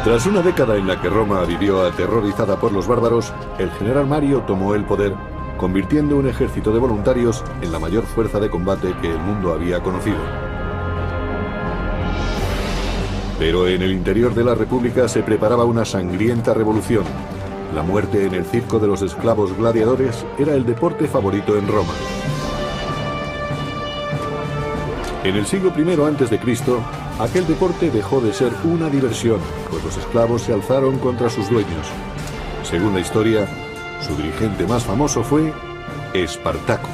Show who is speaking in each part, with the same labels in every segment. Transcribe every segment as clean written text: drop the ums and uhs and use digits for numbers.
Speaker 1: Tras una década en la que Roma vivió aterrorizada por los bárbaros, el general Mario tomó el poder, convirtiendo un ejército de voluntarios en la mayor fuerza de combate que el mundo había conocido. Pero en el interior de la República se preparaba una sangrienta revolución. La muerte en el circo de los esclavos gladiadores era el deporte favorito en Roma. En el siglo I a.C., aquel deporte dejó de ser una diversión, pues los esclavos se alzaron contra sus dueños. Según la historia, su dirigente más famoso fue Espartaco.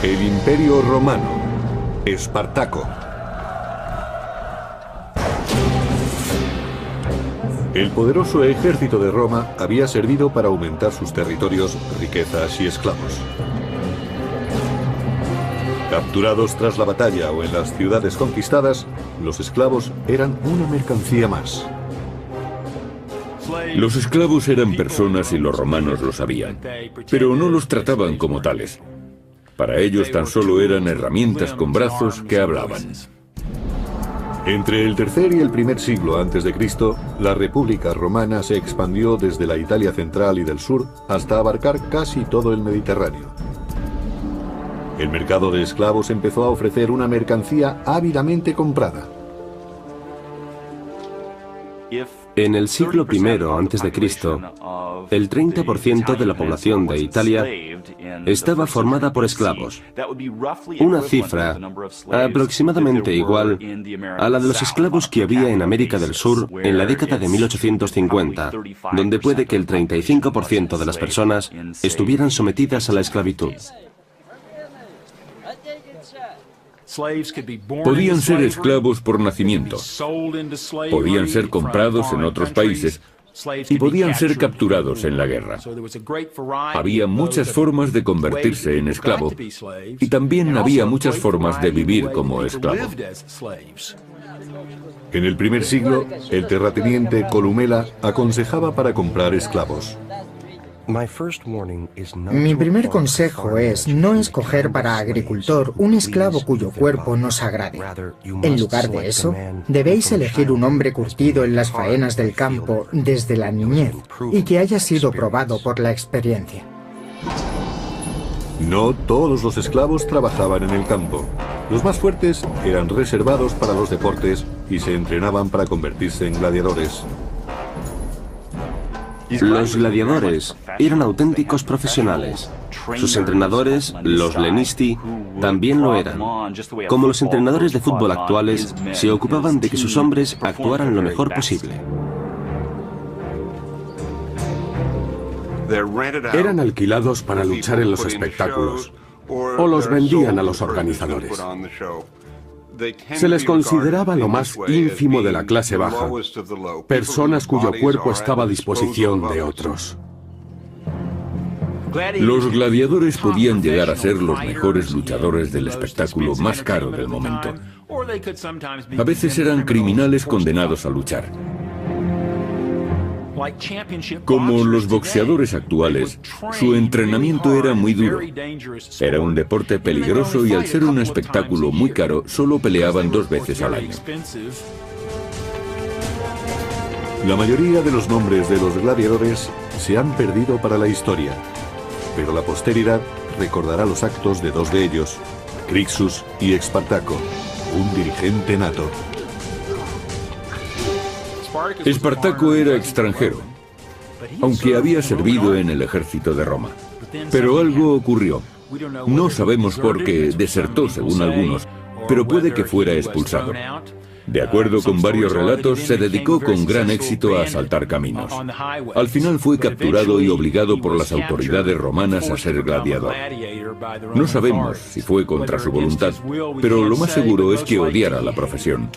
Speaker 1: El Imperio Romano. Espartaco. El poderoso ejército de Roma había servido para aumentar sus territorios, riquezas y esclavos. Capturados tras la batalla o en las ciudades conquistadas, los esclavos eran una mercancía más.
Speaker 2: Los esclavos eran personas y los romanos lo sabían, pero no los trataban como tales. Para ellos tan solo eran herramientas con brazos que hablaban.
Speaker 1: Entre el tercer y el primer siglo a.C., la República Romana se expandió desde la Italia central y del sur hasta abarcar casi todo el Mediterráneo. El mercado de esclavos empezó a ofrecer una mercancía ávidamente comprada.
Speaker 3: En el siglo I a.C., el 30% de la población de Italia estaba formada por esclavos, una cifra aproximadamente igual a la de los esclavos que había en América del Sur en la década de 1850, donde puede que el 35% de las personas estuvieran sometidas a la esclavitud.
Speaker 2: Podían ser esclavos por nacimiento, podían ser comprados en otros países y podían ser capturados en la guerra. Había muchas formas de convertirse en esclavo y también había muchas formas de vivir como esclavo.
Speaker 1: En el primer siglo, el terrateniente Columela aconsejaba para comprar esclavos.
Speaker 4: Mi primer consejo es no escoger para agricultor un esclavo cuyo cuerpo nos agrade. En lugar de eso, debéis elegir un hombre curtido en las faenas del campo desde la niñez y que haya sido probado por la experiencia.
Speaker 1: No todos los esclavos trabajaban en el campo. Los más fuertes eran reservados para los deportes y se entrenaban para convertirse en gladiadores.
Speaker 3: Los gladiadores eran auténticos profesionales. Sus entrenadores, los lenisti, también lo eran. Como los entrenadores de fútbol actuales, se ocupaban de que sus hombres actuaran lo mejor posible.
Speaker 5: Eran alquilados para luchar en los espectáculos o los vendían a los organizadores. Se les consideraba lo más ínfimo de la clase baja, personas cuyo cuerpo estaba a disposición de otros.
Speaker 2: Los gladiadores podían llegar a ser los mejores luchadores del espectáculo más caro del momento. A veces eran criminales condenados a luchar. Como los boxeadores actuales, su entrenamiento era muy duro. Era un deporte peligroso y al ser un espectáculo muy caro, solo peleaban 2 veces al año.
Speaker 1: La mayoría de los nombres de los gladiadores se han perdido para la historia, pero la posteridad recordará los actos de 2 de ellos, Crixus y Espartaco, un dirigente nato.
Speaker 2: Espartaco era extranjero, aunque había servido en el ejército de Roma. Pero algo ocurrió. No sabemos por qué desertó, según algunos, pero puede que fuera expulsado. De acuerdo con varios relatos, se dedicó con gran éxito a asaltar caminos. Al final fue capturado y obligado por las autoridades romanas a ser gladiador. No sabemos si fue contra su voluntad, pero lo más seguro es que odiara la profesión.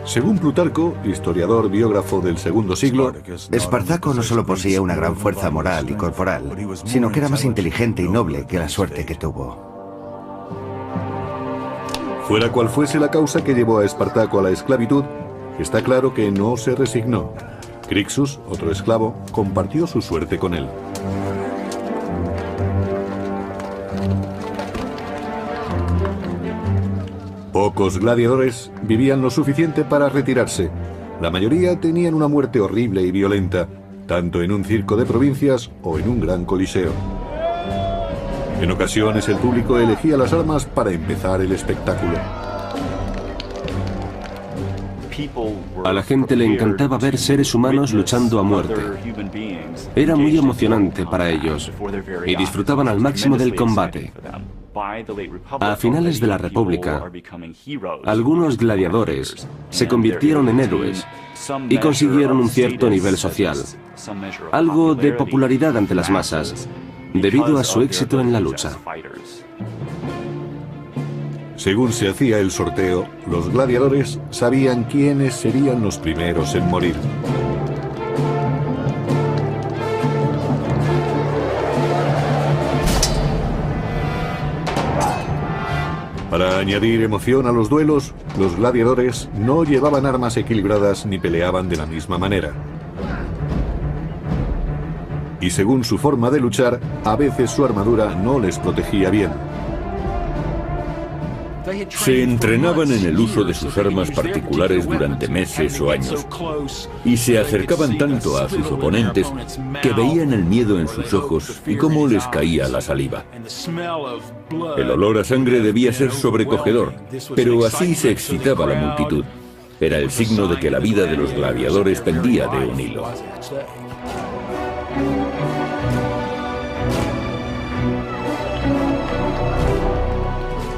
Speaker 1: Según Plutarco, historiador biógrafo del segundo siglo,
Speaker 6: Espartaco no solo poseía una gran fuerza moral y corporal, sino que era más inteligente y noble que la suerte que tuvo.
Speaker 1: Fuera cual fuese la causa que llevó a Espartaco a la esclavitud, está claro que no se resignó. Crixus, otro esclavo, compartió su suerte con él. Pocos gladiadores vivían lo suficiente para retirarse. La mayoría tenían una muerte horrible y violenta, tanto en un circo de provincias o en un gran coliseo. En ocasiones el público elegía las armas para empezar el espectáculo.
Speaker 3: A la gente le encantaba ver seres humanos luchando a muerte. Era muy emocionante para ellos y disfrutaban al máximo del combate. A finales de la República, algunos gladiadores se convirtieron en héroes y consiguieron un cierto nivel social, algo de popularidad ante las masas, debido a su éxito en la lucha.
Speaker 1: Según se hacía el sorteo, los gladiadores sabían quiénes serían los primeros en morir. Para añadir emoción a los duelos, los gladiadores no llevaban armas equilibradas ni peleaban de la misma manera. Y según su forma de luchar, a veces su armadura no les protegía bien.
Speaker 2: Se entrenaban en el uso de sus armas particulares durante meses o años y se acercaban tanto a sus oponentes que veían el miedo en sus ojos y cómo les caía la saliva. El olor a sangre debía ser sobrecogedor, pero así se excitaba la multitud. Era el signo de que la vida de los gladiadores pendía de un hilo.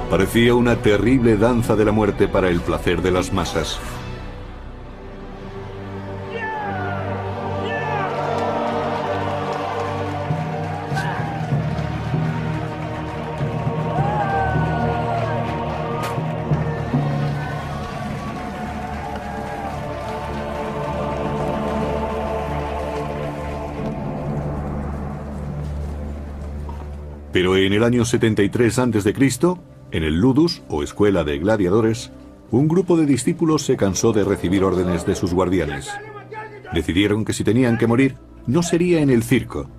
Speaker 1: Parecía una terrible danza de la muerte para el placer de las masas. Pero en el año 73 a.C., en el Ludus, o escuela de gladiadores, un grupo de discípulos se cansó de recibir órdenes de sus guardianes. Decidieron que si tenían que morir, no sería en el circo.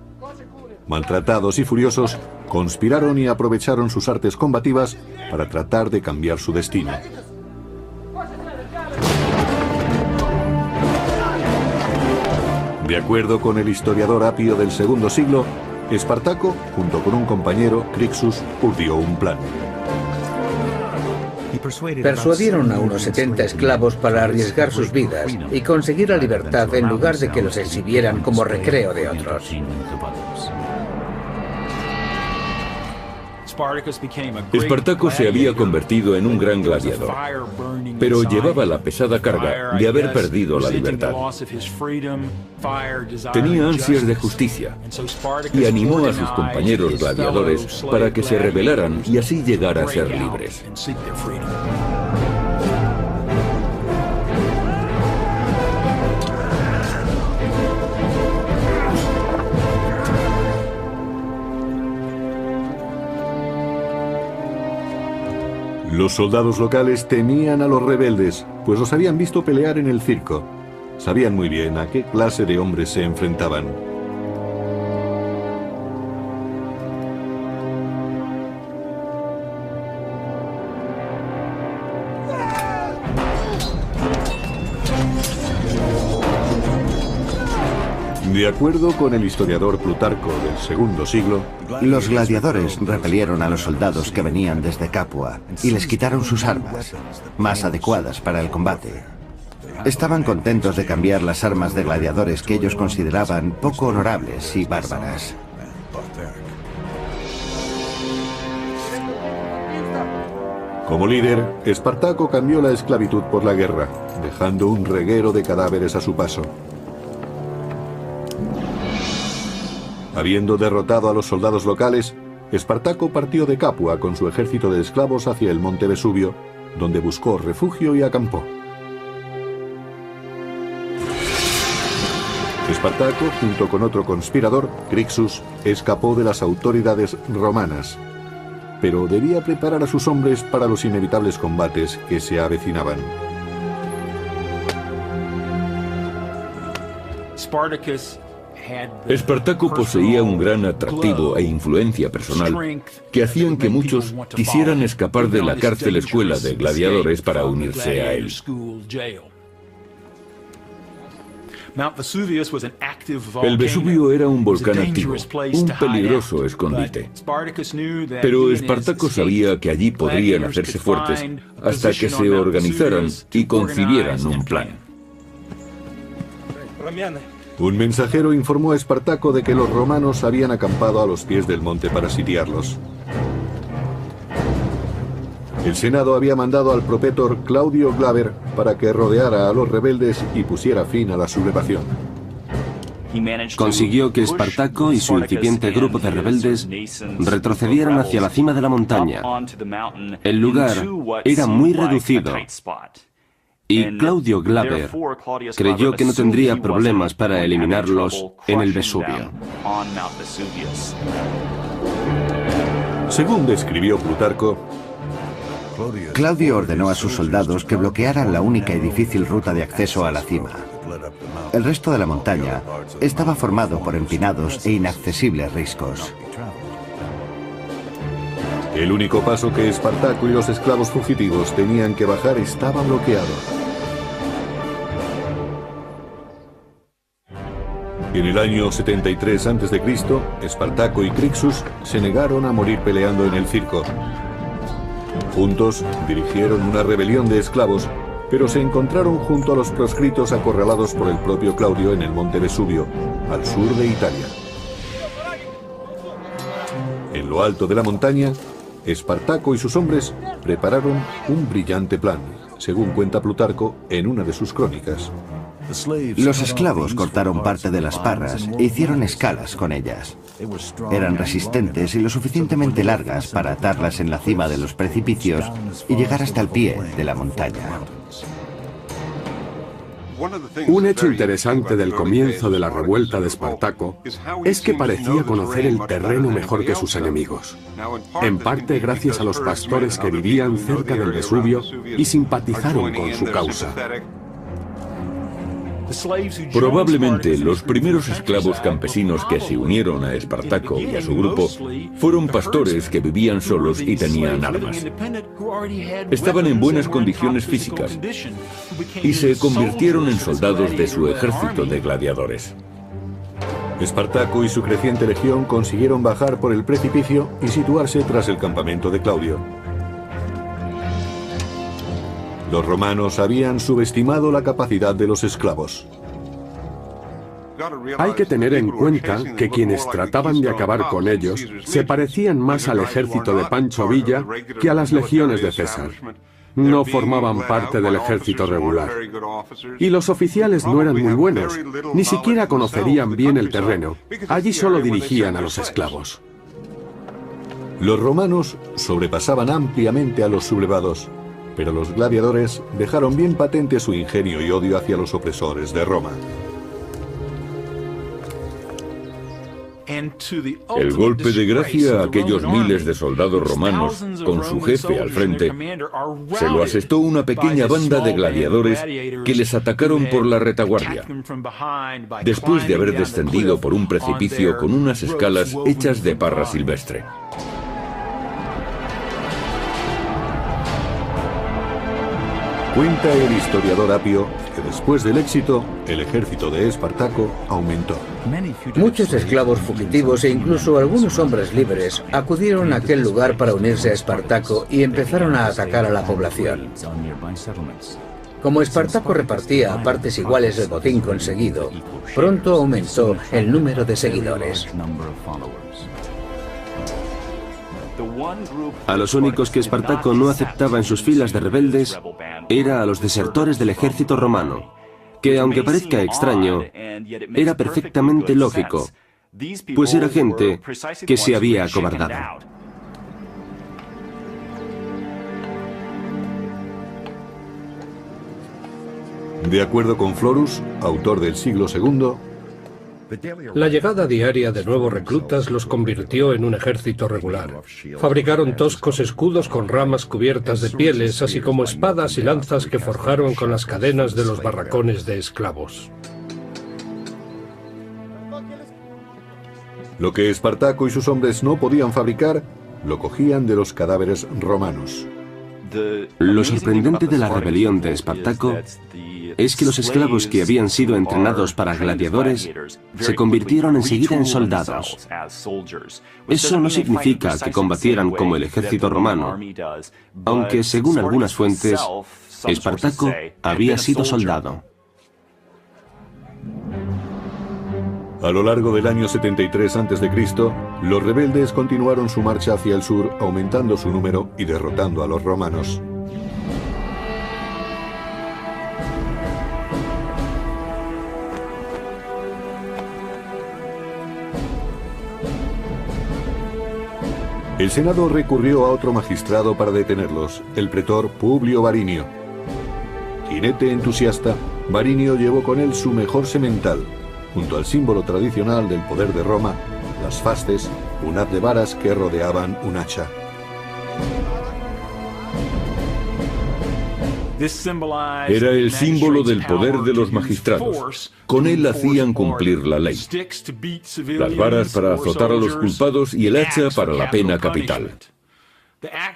Speaker 1: Maltratados y furiosos, conspiraron y aprovecharon sus artes combativas para tratar de cambiar su destino. De acuerdo con el historiador Apio del II siglo, Espartaco, junto con un compañero, Crixus, urdió un plan.
Speaker 7: Persuadieron a unos 70 esclavos para arriesgar sus vidas y conseguir la libertad en lugar de que los exhibieran como recreo de otros.
Speaker 2: Espartaco se había convertido en un gran gladiador, pero llevaba la pesada carga de haber perdido la libertad. Tenía ansias de justicia y animó a sus compañeros gladiadores para que se rebelaran y así llegar a ser libres.
Speaker 1: Los soldados locales temían a los rebeldes, pues los habían visto pelear en el circo. Sabían muy bien a qué clase de hombres se enfrentaban. De acuerdo con el historiador Plutarco del II siglo,
Speaker 6: los gladiadores repelieron a los soldados que venían desde Capua y les quitaron sus armas, más adecuadas para el combate. Estaban contentos de cambiar las armas de gladiadores que ellos consideraban poco honorables y bárbaras.
Speaker 1: Como líder, Espartaco cambió la esclavitud por la guerra, dejando un reguero de cadáveres a su paso. Habiendo derrotado a los soldados locales, Espartaco partió de Capua con su ejército de esclavos hacia el monte Vesubio, donde buscó refugio y acampó. Espartaco, junto con otro conspirador, Crixus, escapó de las autoridades romanas, pero debía preparar a sus hombres para los inevitables combates que se avecinaban.
Speaker 2: Espartaco poseía un gran atractivo e influencia personal que hacían que muchos quisieran escapar de la cárcel escuela de gladiadores para unirse a él. El Vesubio era un volcán activo, un peligroso escondite. Pero Espartaco sabía que allí podrían hacerse fuertes hasta que se organizaran y concibieran un plan.
Speaker 1: Un mensajero informó a Espartaco de que los romanos habían acampado a los pies del monte para sitiarlos. El Senado había mandado al propetor Claudio Glaber para que rodeara a los rebeldes y pusiera fin a la sublevación.
Speaker 3: Consiguió que Espartaco y su incipiente grupo de rebeldes retrocedieran hacia la cima de la montaña. El lugar era muy reducido y Claudio Glaber creyó que no tendría problemas para eliminarlos en el Vesubio.
Speaker 1: Según describió Plutarco,
Speaker 6: Claudio ordenó a sus soldados que bloquearan la única y difícil ruta de acceso a la cima. El resto de la montaña estaba formado por empinados e inaccesibles riscos.
Speaker 1: el único paso que Espartaco y los esclavos fugitivos tenían que bajar estaba bloqueado. En el año 73 a.C., Espartaco y Crixus se negaron a morir peleando en el circo. Juntos dirigieron una rebelión de esclavos, pero se encontraron junto a los proscritos acorralados por el propio Claudio en el monte Vesubio, al sur de Italia. En lo alto de la montaña, Espartaco y sus hombres prepararon un brillante plan, según cuenta Plutarco en una de sus crónicas.
Speaker 6: Los esclavos cortaron parte de las parras e hicieron escalas con ellas. Eran resistentes y lo suficientemente largas para atarlas en la cima de los precipicios y llegar hasta el pie de la montaña.
Speaker 5: Un hecho interesante del comienzo de la revuelta de Espartaco es que parecía conocer el terreno mejor que sus enemigos, en parte gracias a los pastores que vivían cerca del Vesubio y simpatizaron con su causa.
Speaker 2: Probablemente los primeros esclavos campesinos que se unieron a Espartaco y a su grupo fueron pastores que vivían solos y tenían armas. Estaban en buenas condiciones físicas y se convirtieron en soldados de su ejército de gladiadores.
Speaker 1: Espartaco y su creciente legión consiguieron bajar por el precipicio y situarse tras el campamento de Claudio. Los romanos habían subestimado la capacidad de los esclavos.
Speaker 5: Hay que tener en cuenta que quienes trataban de acabar con ellos se parecían más al ejército de Pancho Villa que a las legiones de César. No formaban parte del ejército regular. Y los oficiales no eran muy buenos, ni siquiera conocerían bien el terreno. Allí solo dirigían a los esclavos.
Speaker 1: Los romanos sobrepasaban ampliamente a los sublevados, pero los gladiadores dejaron bien patente su ingenio y odio hacia los opresores de Roma.
Speaker 2: El golpe de gracia a aquellos miles de soldados romanos con su jefe al frente se lo asestó una pequeña banda de gladiadores que les atacaron por la retaguardia, después de haber descendido por un precipicio con unas escalas hechas de parra silvestre.
Speaker 1: Cuenta el historiador Apio que después del éxito, el ejército de Espartaco aumentó.
Speaker 7: Muchos esclavos fugitivos e incluso algunos hombres libres acudieron a aquel lugar para unirse a Espartaco y empezaron a atacar a la población. Como Espartaco repartía a partes iguales el botín conseguido, pronto aumentó el número de seguidores.
Speaker 3: A los únicos que Espartaco no aceptaba en sus filas de rebeldes era a los desertores del ejército romano, que aunque parezca extraño, era perfectamente lógico, pues era gente que se había acobardado.
Speaker 1: De acuerdo con Florus, autor del siglo II,
Speaker 8: la llegada diaria de nuevos reclutas los convirtió en un ejército regular. Fabricaron toscos escudos con ramas cubiertas de pieles, así como espadas y lanzas que forjaron con las cadenas de los barracones de esclavos.
Speaker 1: Lo que Espartaco y sus hombres no podían fabricar, lo cogían de los cadáveres romanos.
Speaker 3: Lo sorprendente de la rebelión de Espartaco es que los esclavos que habían sido entrenados para gladiadores se convirtieron enseguida en soldados. Eso no significa que combatieran como el ejército romano, aunque según algunas fuentes, Espartaco había sido soldado.
Speaker 1: A lo largo del año 73 a.C., los rebeldes continuaron su marcha hacia el sur, aumentando su número y derrotando a los romanos. El Senado recurrió a otro magistrado para detenerlos, el pretor Publio Varinio. Jinete entusiasta, Varinio llevó con él su mejor semental, junto al símbolo tradicional del poder de Roma, las fasces, un haz de varas que rodeaban un hacha.
Speaker 2: Era el símbolo del poder de los magistrados. Con él hacían cumplir la ley. Las varas para azotar a los culpados y el hacha para la pena capital.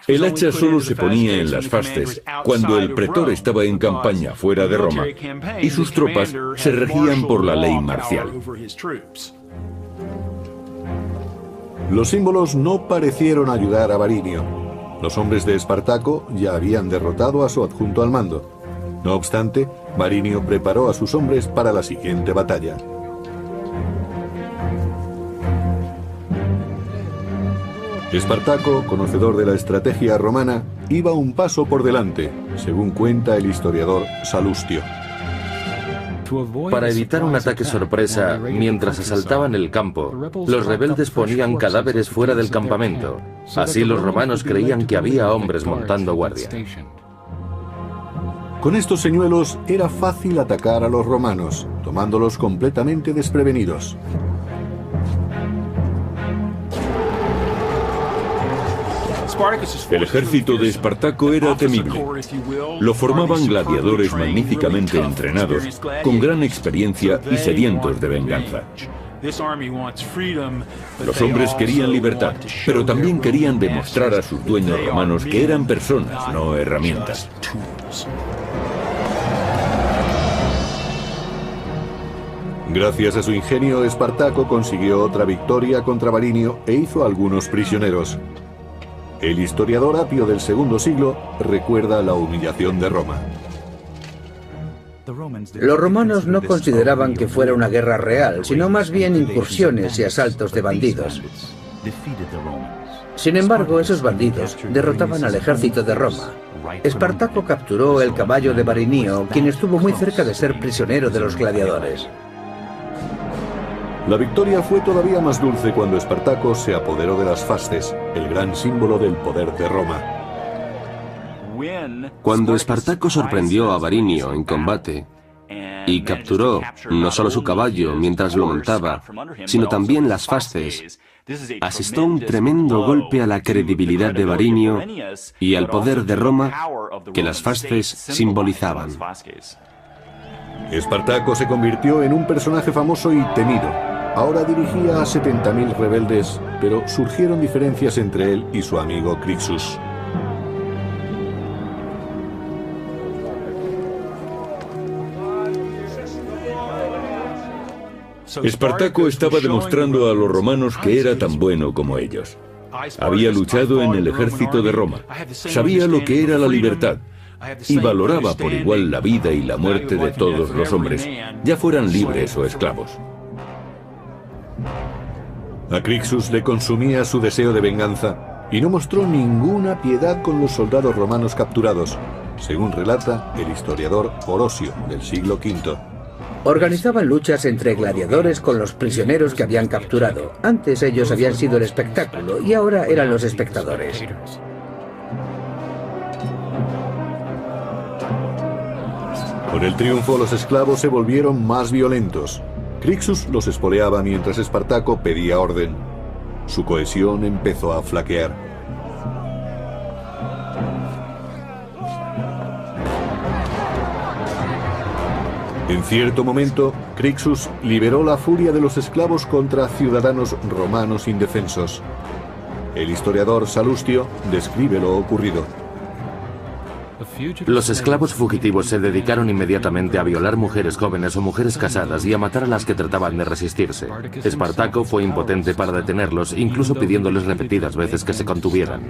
Speaker 2: El hacha solo se ponía en las fasces cuando el pretor estaba en campaña fuera de Roma y sus tropas se regían por la ley marcial.
Speaker 1: Los símbolos no parecieron ayudar a Varinio. Los hombres de Espartaco ya habían derrotado a su adjunto al mando. No obstante, Varinio preparó a sus hombres para la siguiente batalla. Espartaco, conocedor de la estrategia romana, iba un paso por delante, según cuenta el historiador Salustio.
Speaker 9: Para evitar un ataque sorpresa mientras asaltaban el campo, los rebeldes ponían cadáveres fuera del campamento. Así los romanos creían que había hombres montando guardia.
Speaker 1: Con estos señuelos era fácil atacar a los romanos, tomándolos completamente desprevenidos.
Speaker 2: El ejército de Espartaco era temible. Lo formaban gladiadores magníficamente entrenados, con gran experiencia y sedientos de venganza. Los hombres querían libertad, pero también querían demostrar a sus dueños romanos que eran personas, no herramientas.
Speaker 1: Gracias a su ingenio, Espartaco consiguió otra victoria contra Varinio e hizo algunos prisioneros. El historiador Apio del segundo siglo recuerda la humillación de Roma.
Speaker 7: Los romanos no consideraban que fuera una guerra real, sino más bien incursiones y asaltos de bandidos. Sin embargo, esos bandidos derrotaban al ejército de Roma. Espartaco capturó el caballo de Varinio, quien estuvo muy cerca de ser prisionero de los gladiadores.
Speaker 1: La victoria fue todavía más dulce cuando Espartaco se apoderó de las fasces, el gran símbolo del poder de Roma.
Speaker 3: Cuando Espartaco sorprendió a Varinio en combate y capturó no solo su caballo mientras lo montaba, sino también las fasces, asestó un tremendo golpe a la credibilidad de Varinio y al poder de Roma que las fasces simbolizaban.
Speaker 1: Espartaco se convirtió en un personaje famoso y temido. Ahora dirigía a 70.000 rebeldes, pero surgieron diferencias entre él y su amigo Crixus.
Speaker 2: Espartaco estaba demostrando a los romanos que era tan bueno como ellos. Había luchado en el ejército de Roma, sabía lo que era la libertad y valoraba por igual la vida y la muerte de todos los hombres, ya fueran libres o esclavos.
Speaker 1: A Crixus le consumía su deseo de venganza y no mostró ninguna piedad con los soldados romanos capturados, según relata el historiador Orosio del siglo V.
Speaker 7: Organizaban luchas entre gladiadores con los prisioneros que habían capturado. Antes ellos habían sido el espectáculo y ahora eran los espectadores.
Speaker 1: Con el triunfo, los esclavos se volvieron más violentos. Crixus los espoleaba mientras Espartaco pedía orden. Su cohesión empezó a flaquear. En cierto momento, Crixus liberó la furia de los esclavos contra ciudadanos romanos indefensos. El historiador Salustio describe lo ocurrido.
Speaker 9: Los esclavos fugitivos se dedicaron inmediatamente a violar mujeres jóvenes o mujeres casadas y a matar a las que trataban de resistirse. Espartaco fue impotente para detenerlos, incluso pidiéndoles repetidas veces que se contuvieran.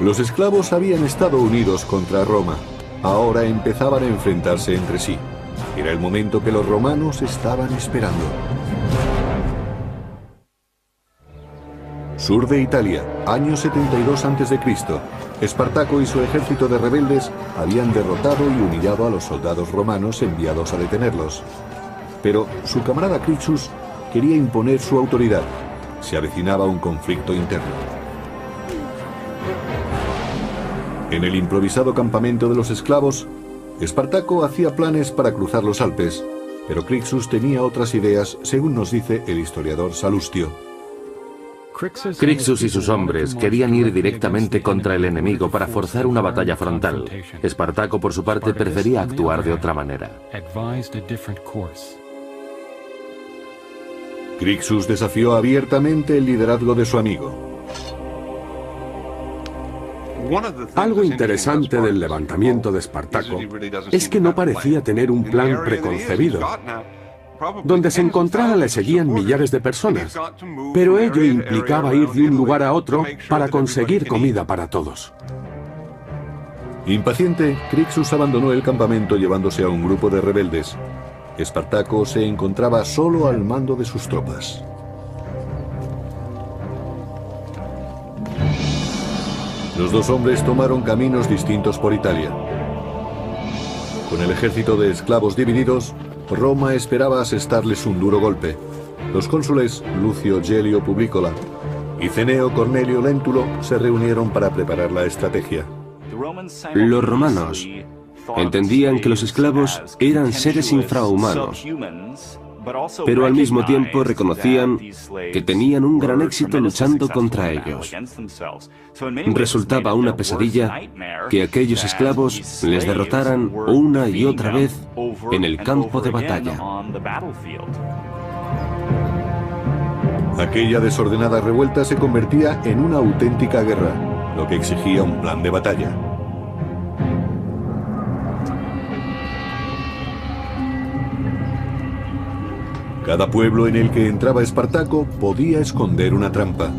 Speaker 1: Los esclavos habían estado unidos contra Roma. Ahora empezaban a enfrentarse entre sí. Era el momento que los romanos estaban esperando. Sur de Italia, año 72 a.C. Espartaco y su ejército de rebeldes habían derrotado y humillado a los soldados romanos enviados a detenerlos. Pero su camarada Crixus quería imponer su autoridad. Se avecinaba un conflicto interno. En el improvisado campamento de los esclavos, Espartaco hacía planes para cruzar los Alpes, pero Crixus tenía otras ideas, según nos dice el historiador Salustio.
Speaker 9: Crixus y sus hombres querían ir directamente contra el enemigo para forzar una batalla frontal. Espartaco, por su parte, prefería actuar de otra manera.
Speaker 1: Crixus desafió abiertamente el liderazgo de su amigo.
Speaker 5: Algo interesante del levantamiento de Espartaco es que no parecía tener un plan preconcebido. Donde se encontrara le seguían millares de personas, pero ello implicaba ir de un lugar a otro para conseguir comida para todos.
Speaker 1: Impaciente, Crixus abandonó el campamento llevándose a un grupo de rebeldes. Espartaco se encontraba solo al mando de sus tropas. Los dos hombres tomaron caminos distintos por Italia. Con el ejército de esclavos divididos, Roma esperaba asestarles un duro golpe. Los cónsules Lucio Gelio Publicola y Cneo Cornelio Lentulo se reunieron para preparar la estrategia.
Speaker 3: Los romanos entendían que los esclavos eran seres infrahumanos, pero al mismo tiempo reconocían que tenían un gran éxito luchando contra ellos. Resultaba una pesadilla que aquellos esclavos les derrotaran una y otra vez en el campo de batalla.
Speaker 1: Aquella desordenada revuelta se convertía en una auténtica guerra, lo que exigía un plan de batalla. Cada pueblo en el que entraba Espartaco podía esconder una trampa.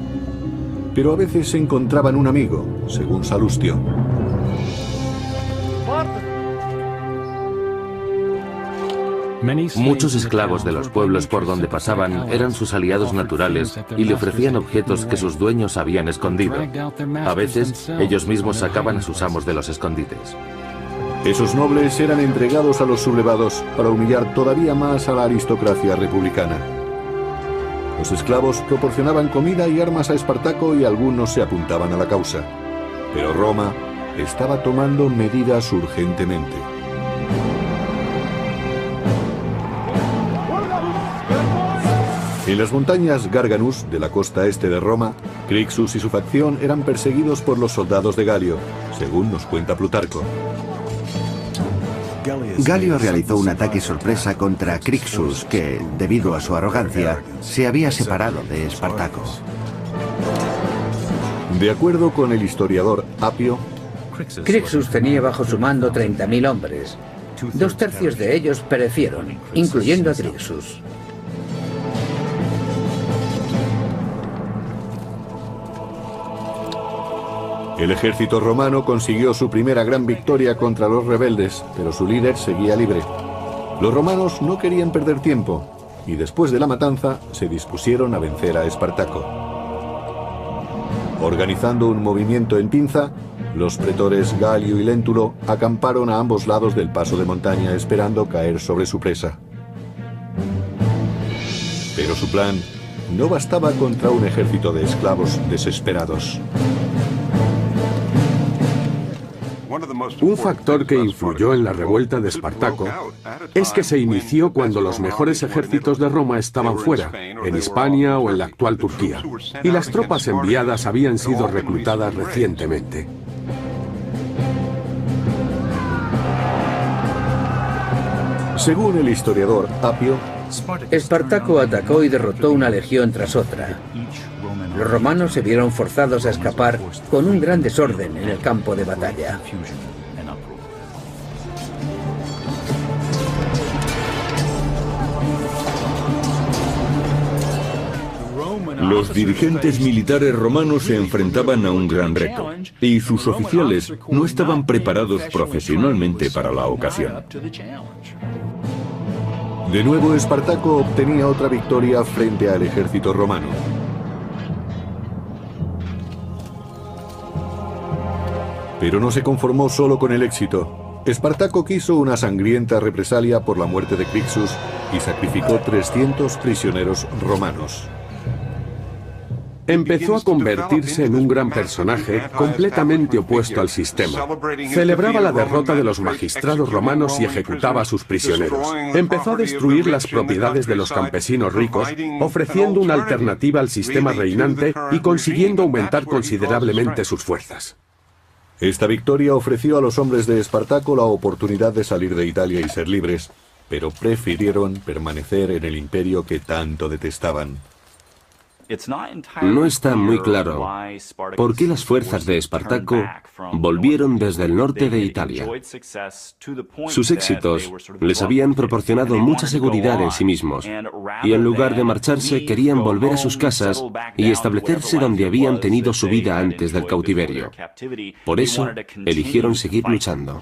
Speaker 1: Pero a veces se encontraban un amigo, según Salustio.
Speaker 9: Muchos esclavos de los pueblos por donde pasaban eran sus aliados naturales y le ofrecían objetos que sus dueños habían escondido. A veces, ellos mismos sacaban a sus amos de los escondites.
Speaker 1: Esos nobles eran entregados a los sublevados para humillar todavía más a la aristocracia republicana. Los esclavos proporcionaban comida y armas a Espartaco y algunos se apuntaban a la causa. Pero Roma estaba tomando medidas urgentemente. En las montañas Garganus, de la costa este de Roma, Crixus y su facción eran perseguidos por los soldados de Galio, según nos cuenta Plutarco.
Speaker 6: Galio realizó un ataque sorpresa contra Crixus, que, debido a su arrogancia, se había separado de Espartaco.
Speaker 1: De acuerdo con el historiador Apio,
Speaker 7: Crixus tenía bajo su mando 30.000 hombres. 2/3 de ellos perecieron, incluyendo a Crixus.
Speaker 1: el ejército romano consiguió su primera gran victoria contra los rebeldes, pero su líder seguía libre. Los romanos no querían perder tiempo, y después de la matanza se dispusieron a vencer a Espartaco. Organizando un movimiento en pinza, los pretores Galio y Lentulo acamparon a ambos lados del paso de montaña esperando caer sobre su presa. Pero su plan no bastaba contra un ejército de esclavos desesperados.
Speaker 5: Un factor que influyó en la revuelta de Espartaco es que se inició cuando los mejores ejércitos de Roma estaban fuera, en Hispania o en la actual Turquía, y las tropas enviadas habían sido reclutadas recientemente.
Speaker 1: Según el historiador Apio,
Speaker 7: Espartaco atacó y derrotó una legión tras otra. Los romanos se vieron forzados a escapar con un gran desorden en el campo de batalla.
Speaker 2: Los dirigentes militares romanos se enfrentaban a un gran reto, y sus oficiales no estaban preparados profesionalmente para la ocasión.
Speaker 1: De nuevo Espartaco obtenía otra victoria frente al ejército romano. Pero no se conformó solo con el éxito. Espartaco quiso una sangrienta represalia por la muerte de Crixus y sacrificó 300 prisioneros romanos.
Speaker 5: Empezó a convertirse en un gran personaje completamente opuesto al sistema. Celebraba la derrota de los magistrados romanos y ejecutaba a sus prisioneros. Empezó a destruir las propiedades de los campesinos ricos, ofreciendo una alternativa al sistema reinante y consiguiendo aumentar considerablemente sus fuerzas.
Speaker 1: Esta victoria ofreció a los hombres de Espartaco la oportunidad de salir de Italia y ser libres, pero prefirieron permanecer en el imperio que tanto detestaban.
Speaker 3: No está muy claro por qué las fuerzas de Espartaco volvieron desde el norte de Italia. Sus éxitos les habían proporcionado mucha seguridad en sí mismos, y en lugar de marcharse querían volver a sus casas y establecerse donde habían tenido su vida antes del cautiverio. Por eso, eligieron seguir luchando.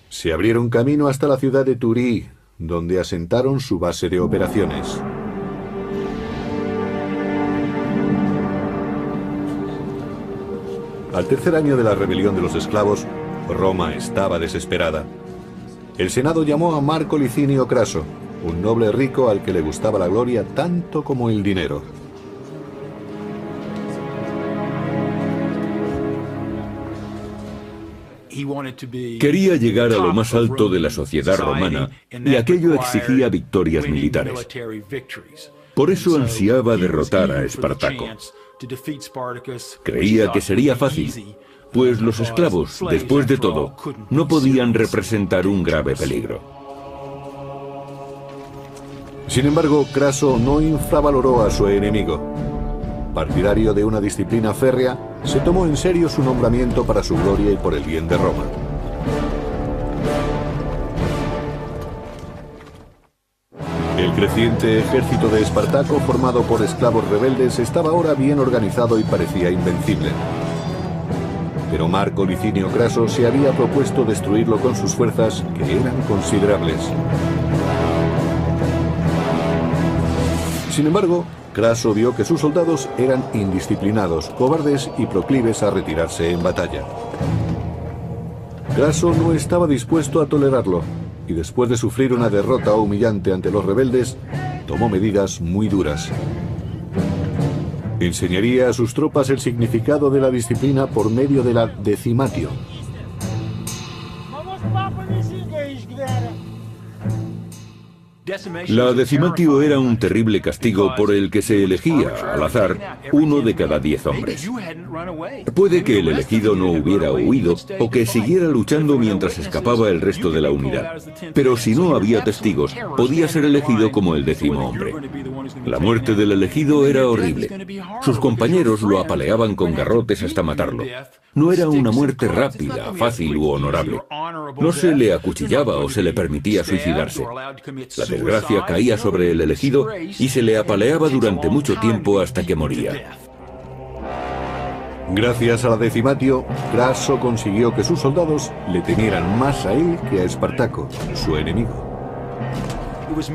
Speaker 1: Se abrieron camino hasta la ciudad de Turí, donde asentaron su base de operaciones. Al tercer año de la rebelión de los esclavos, Roma estaba desesperada. El Senado llamó a Marco Licinio Craso, un noble rico al que le gustaba la gloria tanto como el dinero.
Speaker 2: Quería llegar a lo más alto de la sociedad romana y aquello exigía victorias militares. Por eso ansiaba derrotar a Espartaco. Creía que sería fácil, pues los esclavos, después de todo, no podían representar un grave peligro.
Speaker 1: Sin embargo, Craso no infravaloró a su enemigo. Partidario de una disciplina férrea, se tomó en serio su nombramiento para su gloria y por el bien de Roma. El creciente ejército de Espartaco, formado por esclavos rebeldes, estaba ahora bien organizado y parecía invencible. Pero Marco Licinio Craso se había propuesto destruirlo con sus fuerzas, que eran considerables. Sin embargo, Craso vio que sus soldados eran indisciplinados, cobardes y proclives a retirarse en batalla. Craso no estaba dispuesto a tolerarlo, y después de sufrir una derrota humillante ante los rebeldes, tomó medidas muy duras. Enseñaría a sus tropas el significado de la disciplina por medio de la decimatio.
Speaker 2: La decimatio era un terrible castigo por el que se elegía, al azar, 1 de cada 10 hombres. Puede que el elegido no hubiera huido o que siguiera luchando mientras escapaba el resto de la unidad. Pero si no había testigos, podía ser elegido como el 10º hombre. La muerte del elegido era horrible. Sus compañeros lo apaleaban con garrotes hasta matarlo. No era una muerte rápida, fácil u honorable. No se le acuchillaba o se le permitía suicidarse. La desgracia caía sobre el elegido y se le apaleaba durante mucho tiempo hasta que moría.
Speaker 1: Gracias a la decimatio, Craso consiguió que sus soldados le temieran más a él que a Espartaco, su enemigo.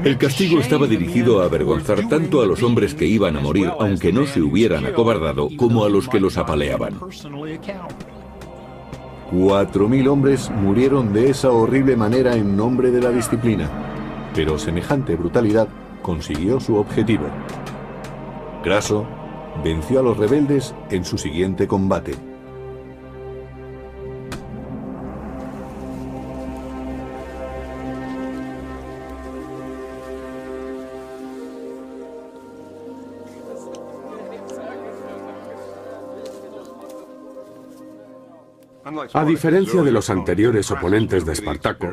Speaker 2: El castigo estaba dirigido a avergonzar tanto a los hombres que iban a morir, aunque no se hubieran acobardado, como a los que los apaleaban.
Speaker 1: 4000 hombres murieron de esa horrible manera en nombre de la disciplina, pero semejante brutalidad consiguió su objetivo. Craso venció a los rebeldes en su siguiente combate.
Speaker 5: A diferencia de los anteriores oponentes de Espartaco,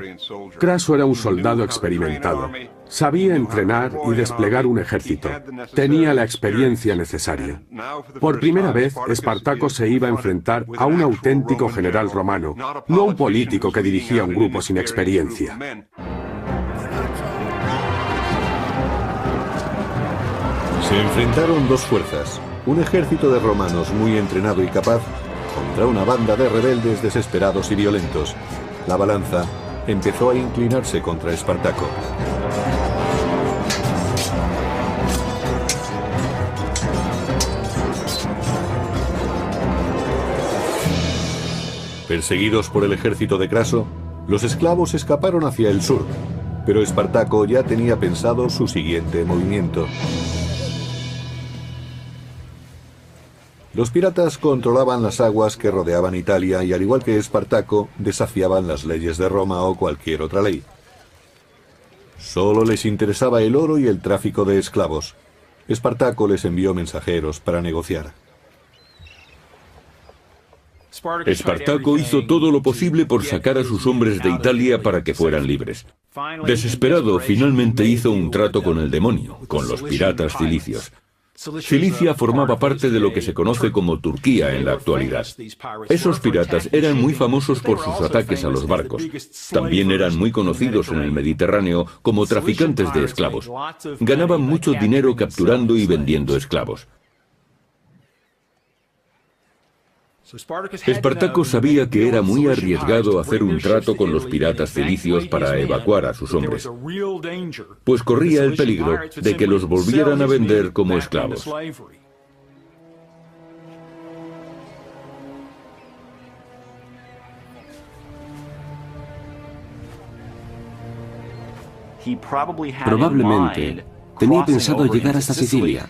Speaker 5: Craso era un soldado experimentado. Sabía entrenar y desplegar un ejército. Tenía la experiencia necesaria. Por primera vez, Espartaco se iba a enfrentar a un auténtico general romano, no a un político que dirigía un grupo sin experiencia.
Speaker 1: Se enfrentaron dos fuerzas, un ejército de romanos muy entrenado y capaz contra una banda de rebeldes desesperados y violentos. La balanza empezó a inclinarse contra Espartaco. Perseguidos por el ejército de Craso, los esclavos escaparon hacia el sur, pero Espartaco ya tenía pensado su siguiente movimiento. Los piratas controlaban las aguas que rodeaban Italia y, al igual que Espartaco, desafiaban las leyes de Roma o cualquier otra ley. Solo les interesaba el oro y el tráfico de esclavos. Espartaco les envió mensajeros para negociar.
Speaker 2: Espartaco hizo todo lo posible por sacar a sus hombres de Italia para que fueran libres. Desesperado, finalmente hizo un trato con el demonio, con los piratas cilicios. Cilicia formaba parte de lo que se conoce como Turquía en la actualidad. Esos piratas eran muy famosos por sus ataques a los barcos. También eran muy conocidos en el Mediterráneo como traficantes de esclavos. Ganaban mucho dinero capturando y vendiendo esclavos. Espartaco sabía que era muy arriesgado hacer un trato con los piratas cilicios para evacuar a sus hombres, pues corría el peligro de que los volvieran a vender como esclavos.
Speaker 3: Probablemente tenía pensado llegar hasta Sicilia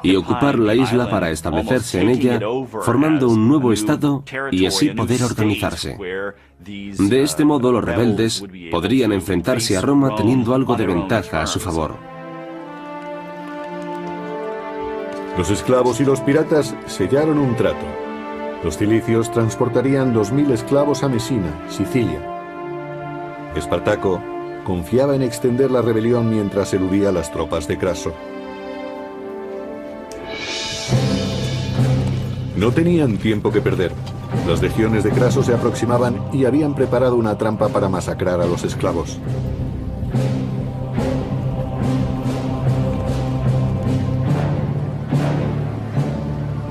Speaker 3: y ocupar la isla para establecerse en ella, formando un nuevo estado y así poder organizarse. De este modo, los rebeldes podrían enfrentarse a Roma teniendo algo de ventaja a su favor.
Speaker 1: Los esclavos y los piratas sellaron un trato. Los cilicios transportarían 2000 esclavos a Mesina, Sicilia. Espartaco confiaba en extender la rebelión mientras eludía a las tropas de Craso. No tenían tiempo que perder. Las legiones de Craso se aproximaban y habían preparado una trampa para masacrar a los esclavos.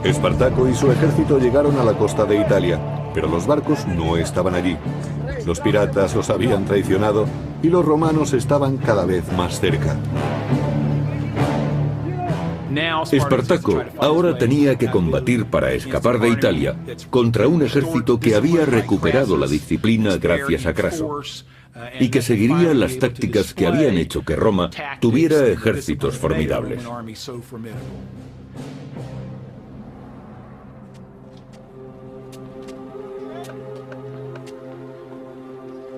Speaker 1: Espartaco y su ejército llegaron a la costa de Italia, pero los barcos no estaban allí. Los piratas los habían traicionado y los romanos estaban cada vez más cerca.
Speaker 2: Espartaco ahora tenía que combatir para escapar de Italia contra un ejército que había recuperado la disciplina gracias a Craso y que seguiría las tácticas que habían hecho que Roma tuviera ejércitos formidables.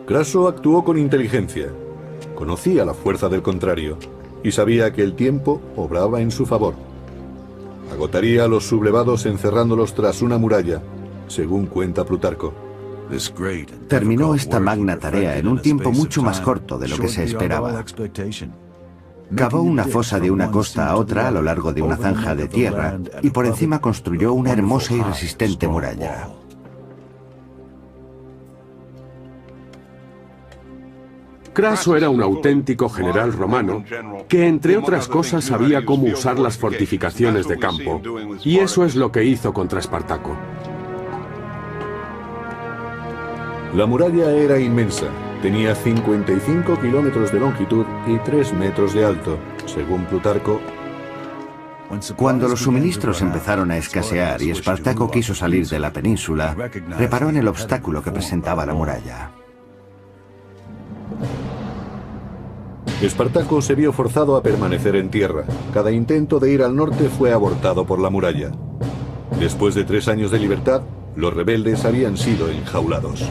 Speaker 1: Craso actuó con inteligencia. Conocía la fuerza del contrario y sabía que el tiempo obraba en su favor. Agotaría a los sublevados encerrándolos tras una muralla, según cuenta Plutarco.
Speaker 6: Terminó esta magna tarea en un tiempo mucho más corto de lo que se esperaba. Cavó una fosa de una costa a otra a lo largo de una zanja de tierra y por encima construyó una hermosa y resistente muralla.
Speaker 5: Craso era un auténtico general romano que, entre otras cosas, sabía cómo usar las fortificaciones de campo, y eso es lo que hizo contra Espartaco.
Speaker 1: La muralla era inmensa. Tenía 55 kilómetros de longitud y 3 metros de alto, según Plutarco.
Speaker 6: Cuando los suministros empezaron a escasear y Espartaco quiso salir de la península, reparó en el obstáculo que presentaba la muralla.
Speaker 1: Espartaco se vio forzado a permanecer en tierra. Cada intento de ir al norte fue abortado por la muralla. Después de 3 años de libertad, los rebeldes habían sido enjaulados.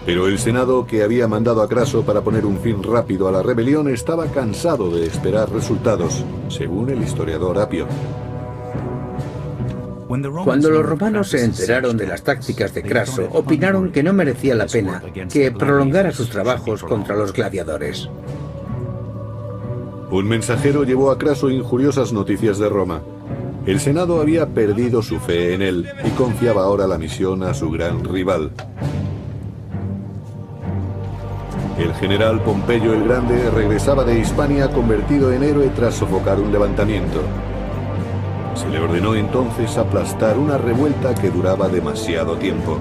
Speaker 1: Pero el Senado, que había mandado a Craso para poner un fin rápido a la rebelión, estaba cansado de esperar resultados, según el historiador Apio.
Speaker 7: Cuando los romanos se enteraron de las tácticas de Craso, opinaron que no merecía la pena que prolongara sus trabajos contra los gladiadores.
Speaker 1: Un mensajero llevó a Craso injuriosas noticias de Roma. El Senado había perdido su fe en él y confiaba ahora la misión a su gran rival. El general Pompeyo el Grande regresaba de Hispania convertido en héroe tras sofocar un levantamiento. Se le ordenó entonces aplastar una revuelta que duraba demasiado tiempo.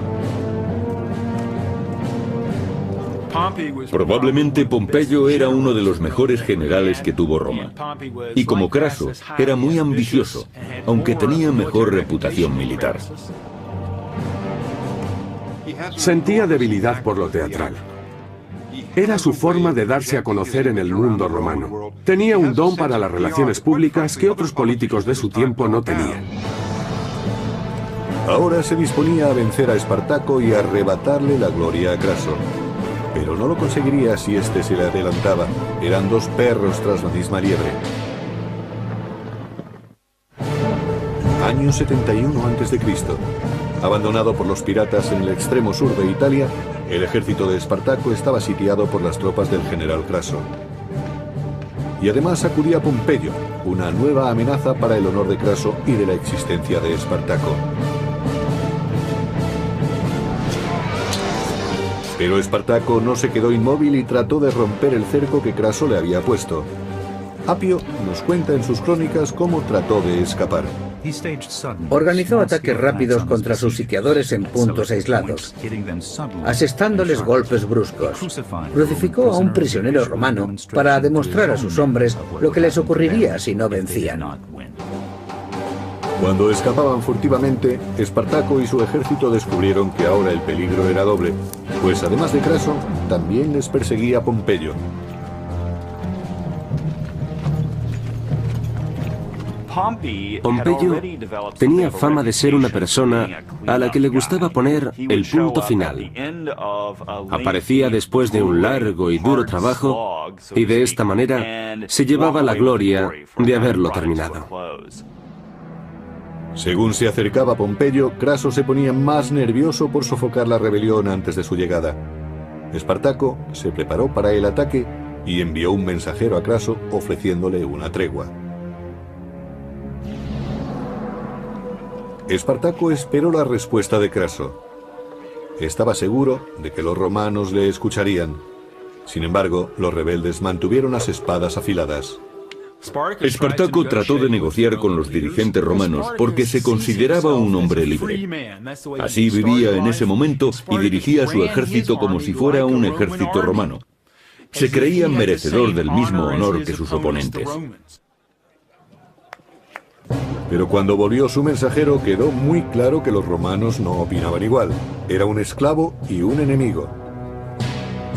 Speaker 2: Probablemente Pompeyo era uno de los mejores generales que tuvo Roma. Y como Craso, era muy ambicioso, aunque tenía mejor reputación militar.
Speaker 5: Sentía debilidad por lo teatral. Era su forma de darse a conocer en el mundo romano. Tenía un don para las relaciones públicas que otros políticos de su tiempo no tenían.
Speaker 1: Ahora se disponía a vencer a Espartaco y a arrebatarle la gloria a Craso. Pero no lo conseguiría si éste se le adelantaba. Eran 2 perros tras la misma liebre. Año 71 a.C. Abandonado por los piratas en el extremo sur de Italia, el ejército de Espartaco estaba sitiado por las tropas del general Craso. Y además acudía Pompeyo, una nueva amenaza para el honor de Craso y de la existencia de Espartaco. Pero Espartaco no se quedó inmóvil y trató de romper el cerco que Craso le había puesto. Apio nos cuenta en sus crónicas cómo trató de escapar.
Speaker 7: Organizó ataques rápidos contra sus sitiadores en puntos aislados, asestándoles golpes bruscos. Crucificó a un prisionero romano para demostrar a sus hombres lo que les ocurriría si no vencían.
Speaker 1: Cuando escapaban furtivamente, Espartaco y su ejército descubrieron que ahora el peligro era doble, pues además de Craso, también les perseguía Pompeyo.
Speaker 3: Pompeyo tenía fama de ser una persona a la que le gustaba poner el punto final. Aparecía después de un largo y duro trabajo y de esta manera se llevaba la gloria de haberlo terminado.
Speaker 1: Según se acercaba Pompeyo, Craso se ponía más nervioso por sofocar la rebelión antes de su llegada. Espartaco se preparó para el ataque y envió un mensajero a Craso ofreciéndole una tregua. Espartaco esperó la respuesta de Craso. Estaba seguro de que los romanos le escucharían. Sin embargo, los rebeldes mantuvieron las espadas afiladas.
Speaker 2: Espartaco trató de negociar con los dirigentes romanos porque se consideraba un hombre libre. Así vivía en ese momento y dirigía su ejército como si fuera un ejército romano. Se creía merecedor del mismo honor que sus oponentes.
Speaker 1: Pero cuando volvió su mensajero quedó muy claro que los romanos no opinaban igual. Era un esclavo y un enemigo.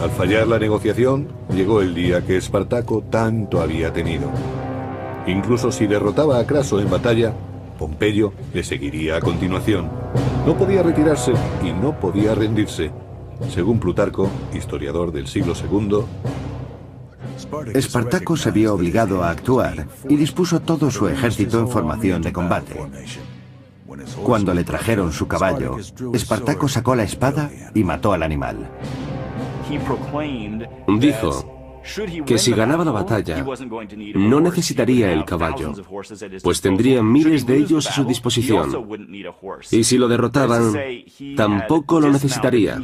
Speaker 1: Al fallar la negociación, llegó el día que Espartaco tanto había temido. Incluso si derrotaba a Craso en batalla, Pompeyo le seguiría a continuación. No podía retirarse y no podía rendirse. Según Plutarco, historiador del siglo II,
Speaker 6: Espartaco se vio obligado a actuar y dispuso todo su ejército en formación de combate. Cuando le trajeron su caballo, Espartaco sacó la espada y mató al animal.
Speaker 3: Dijo que si ganaba la batalla, no necesitaría el caballo, pues tendría miles de ellos a su disposición. Y si lo derrotaban, tampoco lo necesitaría.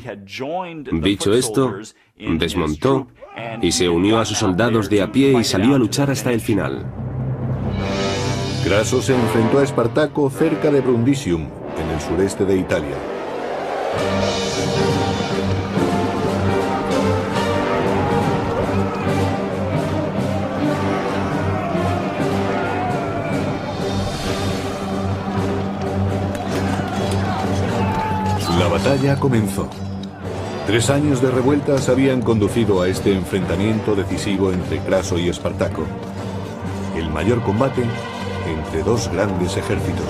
Speaker 3: Dicho esto, desmontó y se unió a sus soldados de a pie y salió a luchar hasta el final.
Speaker 1: Craso se enfrentó a Espartaco cerca de Brundisium, en el sureste de Italia. La batalla comenzó. 3 años de revueltas habían conducido a este enfrentamiento decisivo entre Craso y Espartaco, el mayor combate entre dos grandes ejércitos.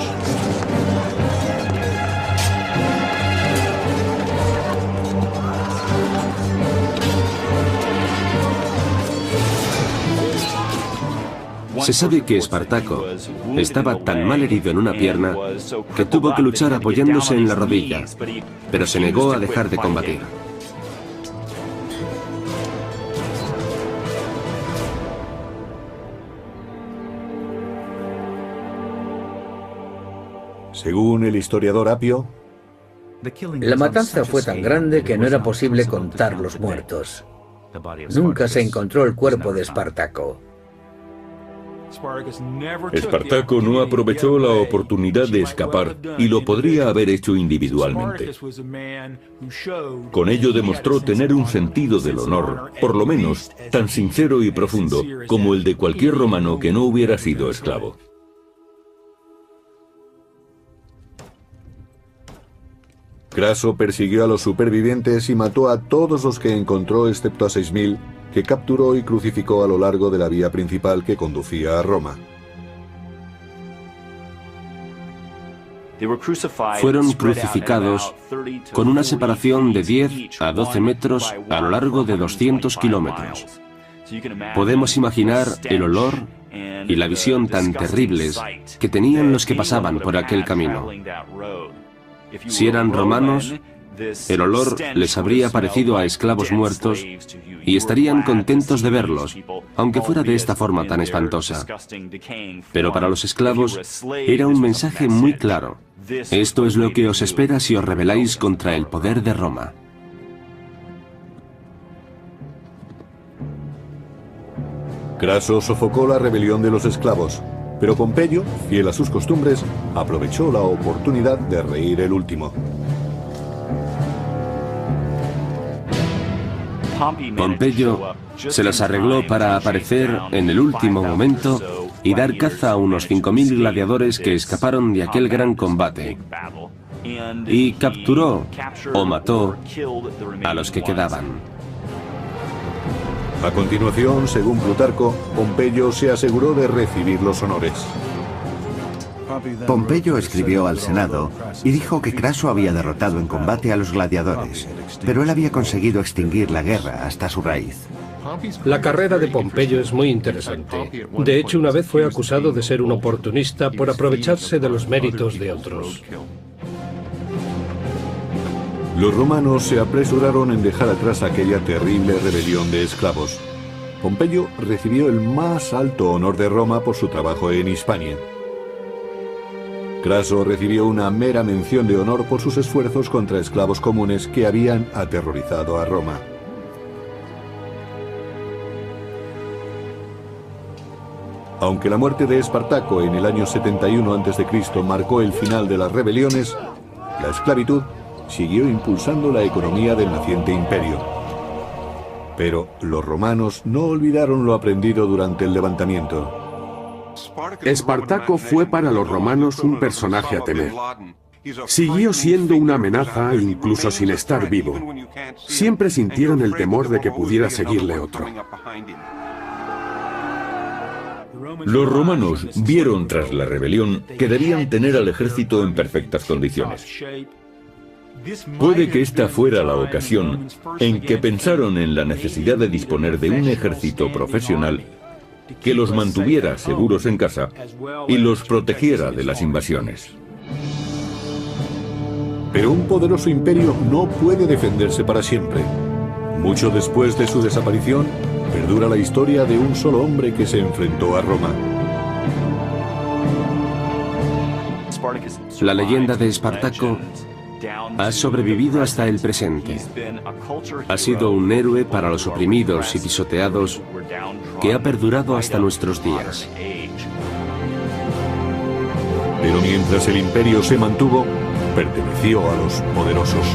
Speaker 3: Se sabe que Espartaco estaba tan mal herido en una pierna que tuvo que luchar apoyándose en la rodilla, pero se negó a dejar de combatir.
Speaker 1: Según el historiador Apio,
Speaker 7: la matanza fue tan grande que no era posible contar los muertos. Nunca se encontró el cuerpo de Espartaco.
Speaker 2: Espartaco no aprovechó la oportunidad de escapar y lo podría haber hecho individualmente. Con ello demostró tener un sentido del honor, por lo menos tan sincero y profundo como el de cualquier romano que no hubiera sido esclavo.
Speaker 1: Craso persiguió a los supervivientes y mató a todos los que encontró excepto a 6.000, que capturó y crucificó a lo largo de la vía principal que conducía a Roma.
Speaker 3: Fueron crucificados con una separación de 10 a 12 metros a lo largo de 200 kilómetros. Podemos imaginar el olor y la visión tan terribles que tenían los que pasaban por aquel camino. Si eran romanos, el olor les habría parecido a esclavos muertos y estarían contentos de verlos, aunque fuera de esta forma tan espantosa. Pero para los esclavos era un mensaje muy claro. Esto es lo que os espera si os rebeláis contra el poder de Roma.
Speaker 1: Craso sofocó la rebelión de los esclavos, pero Pompeyo, fiel a sus costumbres, aprovechó la oportunidad de reír el último.
Speaker 3: Pompeyo se las arregló para aparecer en el último momento y dar caza a unos 5.000 gladiadores que escaparon de aquel gran combate, y capturó o mató a los que quedaban.
Speaker 1: A continuación, según Plutarco, Pompeyo se aseguró de recibir los honores.
Speaker 6: Pompeyo escribió al Senado y dijo que Craso había derrotado en combate a los gladiadores, pero él había conseguido extinguir la guerra hasta su raíz.
Speaker 8: La carrera de Pompeyo es muy interesante. De hecho, una vez fue acusado de ser un oportunista por aprovecharse de los méritos de otros.
Speaker 1: Los romanos se apresuraron en dejar atrás aquella terrible rebelión de esclavos. Pompeyo recibió el más alto honor de Roma por su trabajo en Hispania. Craso recibió una mera mención de honor por sus esfuerzos contra esclavos comunes que habían aterrorizado a Roma. Aunque la muerte de Espartaco en el año 71 a.C. marcó el final de las rebeliones, la esclavitud siguió impulsando la economía del naciente imperio. Pero los romanos no olvidaron lo aprendido durante el levantamiento.
Speaker 5: Espartaco fue para los romanos un personaje a temer. Siguió siendo una amenaza incluso sin estar vivo. Siempre sintieron el temor de que pudiera seguirle otro.
Speaker 2: Los romanos vieron tras la rebelión que debían tener al ejército en perfectas condiciones. Puede que esta fuera la ocasión en que pensaron en la necesidad de disponer de un ejército profesional que los mantuviera seguros en casa y los protegiera de las invasiones.
Speaker 1: Pero un poderoso imperio no puede defenderse para siempre. Mucho después de su desaparición, perdura la historia de un solo hombre que se enfrentó a Roma.
Speaker 3: La leyenda de Espartaco ha sobrevivido hasta el presente. Ha sido un héroe para los oprimidos y pisoteados que ha perdurado hasta nuestros días.
Speaker 1: Pero mientras el imperio se mantuvo, perteneció a los poderosos.